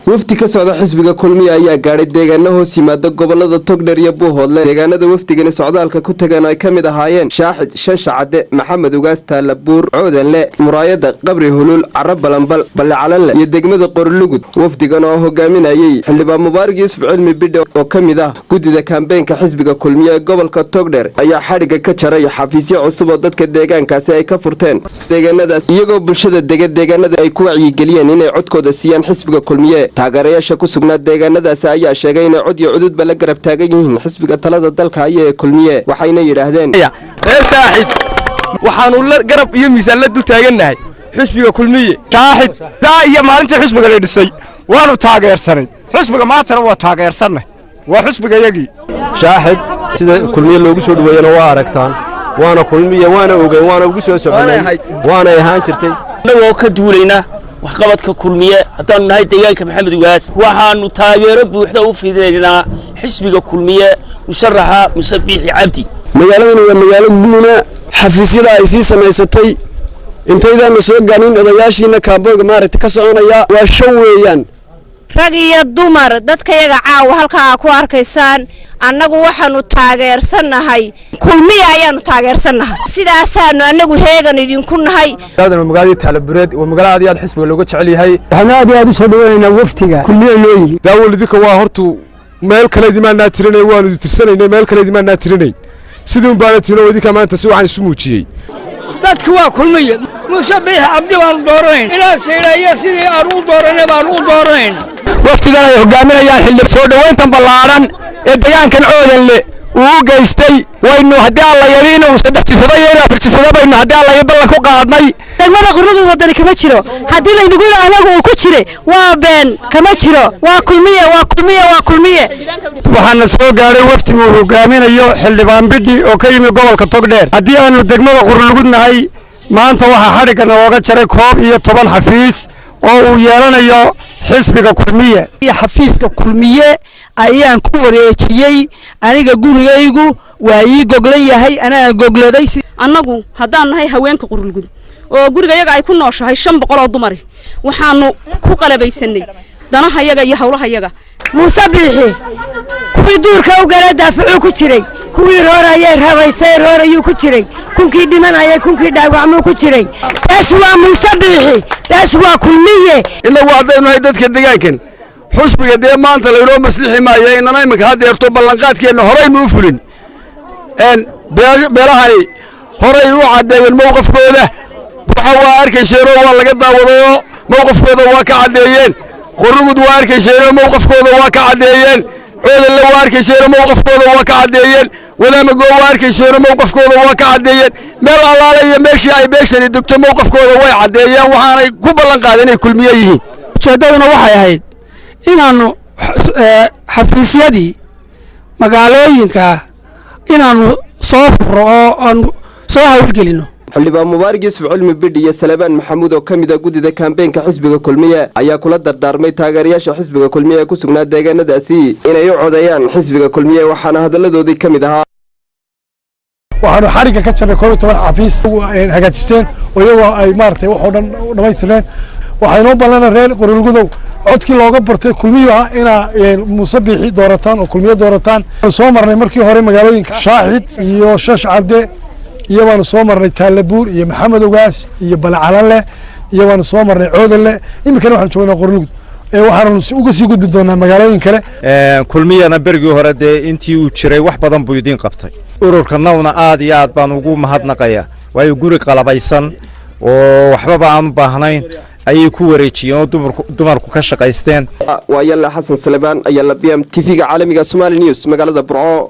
wafdi ka socda xisbiga kulmiye ayaa gaaray deegaano hoos yimaada gobolada Togdheer iyo Buuhodle. deegaanada wafdigani socdaalka ku tagan ay kamid ahaayeen Shaaxid, Shashacade, Maxamed Ugaas, Talabuur, Coodanle, Muraayada, Qabri Hulul, Carab Balanbal, Ballacalanle iyo degmada Qorlugud. wafdigan oo hogaaminayay xildhibaan Mubaarak Yuusuf Cilmi Bidhe oo kamid ah gudida kaambeenka xisbiga kulmiye ee gobolka Togdheer ayaa xadhiga ka jaray xafiisyo cusub oo dadka deegaankaasi ay ka furteen deegaanadaas iyagoo bulshada deegaanada ay ku wacyigeliyeen inay codkooda siiyaan xisbiga kulmiye. taageerayaasha ku sugnaa deegaanadaas ayaa sheegay inay cod iyo cududba la garab taagan yihiin xisbiga talada dalka ee kulmiye, waxayna yiraahdeen Shaaxid waxaanu la garab iyo miisaan la taagannahay xisbiga kulmiye. Shaaxid iyo maalintii xisbiga la dhisay waanu taageersanay, xisbiga maantana waa taageersanay, waa xisbiga yagii. Shaaxid sida kulmiye loogu soo dhaweeyana waa aragtaan, waana kulmiye, waana ogeyn, waana ugu soo soconay, waana ahaan jirtay anagoo ka duulayna waxqabadka kulmiye haddaan nahay deegaanka Maxamed Ugaas. waxaanu taageero buuxda u fideynaa xisbiga kulmiye musharaxa Xisbiga Cabdi. magaaladani waa magaalo guuna, xafiisyada ay sii samaysatay intaydan soo gaanin odayaashiina kaambooga maaragtay ka soconaya waa shan weeyaan. rag iyo dumar dadkayaga caaw halka ku arkaysaan annagu waxaanu taageersanahay kulmiye ayaanu taageersanahay, sidaasaanu annagu heegan idinku nahay. magaalada Talabuureed waa magaalada aad xisbiga looga jecel yahay. waxaan aad u soo dhaweynaa waftiga kulmiye loo yimi. daawladika waa hortu meel kale dimaana tirinay, waanu tirsanay meel kale dimaana tirinay, sidoo baana tirino wadika maanta si waxaan isu muujiyay. dadku waa kulmiye Xisbiga Cabdi waan doorayn ilaa seeraya sidii aan u doorayn. waftigan ay hogaaminayaan xildhibaan soo dhaweyntan ballaaran ee deegaankan Coodanle uu geystay waynu haddii alla yariino saddex jisada iyo afar jisada baynu haddii alla ballan ku qaadnay. degmada Qorlugud wadani kama jiro, haddii la idigu yiraahdo uu ku jiray waa been, kama jiro. waa kulmiye. waxaana soo gaaray waftigu hogaaminayo xildhibaan Bidhi oo ka yimid gobolka Togdheer. haddii aanu degmada Qorlugud nahay maanta waxa xadhiga nooga jaray 11 xafiis oo uu yeelanayo xisbiga kulmiye. xafiiska kulmiye ayaan ku wareejiyay aniga gurigaygu waa ii goglan yahay, anaa gogladay. annagu haddaan nahay haweenka Qorlugud oo gurigayaga ay ku nooshahay 500 oo dumar waxaanu ku qalabaysanay danahayaga iyo hawlahayaga. Muuse Biixi kuwii duurka u galay daafacu ku jiray, kuwii roorayay rabaysay roorayuu ku jiray, kunkii dhimanayay kunkii dhaawacmo ku jiray. taasi waa Muuse Biixi, taasi waa kulmiye. inagu haddaynu dadka deegaankan xisbiga dee maanta la yiroo maslixi maayo inana imika hadeerto ballanqaadkeena horeynu u fulin. beelahani horey u cadeeyeen mowqifkooda, waxa waa arkayseen waa laga daawado mowqifkooda waa ka cadeeyeen. Qorlugud waa arkayseen mowqifkooda waa ka cadeeyeen. Coodanle waa arkayseen mowqifkooda waa ka cadeeyeen. wadaamago waa arkayseen mowqifkooda waa ka cadeeyeen. meel alaala iyo meeshii ay beeshani degto mowqifkooda way cadeeyeen, waxaanay ku ballan qaadeen inay kulmiye yihiin. ujeedaduna waxay ahayd inaanu xafiisyadii magaalooyinka inaanu soo furo oo aan soo hawlgelino. xildhibaan Mubaarak Yuusuf Cilmi Bidhe iyo Salabaan Maxamuud oo kamid ah gudida kaambeenka xisbiga kulmiye ayaa kula dardaarmay taageerayaasha xisbiga kulmiye ee ku sugnaa deegaanadaasi inay u codeeyaan xisbiga kulmiye, waxaana hadaladoodii kamid ahaa waxaanu xariga ka jaray 11 xafiis hagaajisteen oo iyagoo ay maartay wax oo dhan dhameystireen. waxaynu ballan reer Qorlugudow codkii looga bartay kulmiye ina Muuse Biixi doorataan oo kulmiye doorataan. soo marnay markii hore magaalooyinka Shaaxid iyo Shashacade iyo waanu soo marnay Talabuur iyo Maxamed Ugaas iyo Ballacalanle iyo waanu soo marnay Coodanle. imikana waxaan joognaa Qorlugud waxaanu uga sii gudbi doonaa magaalooyin kale. kulmiyana berigii hore dee intii uu jiray wax badan buu idin qabtay. ururkanawna aad iyo aad baan ugu mahadnaqayaa, waayo guri qalabaysan oo waxba aan u baahnayn ayay ku wareejiyeen oo dumarku ka shaqaysteen. waa yalla Xasan Salabaan ayaa la BM TV-ga caalamiga Somali News magaalada Burco.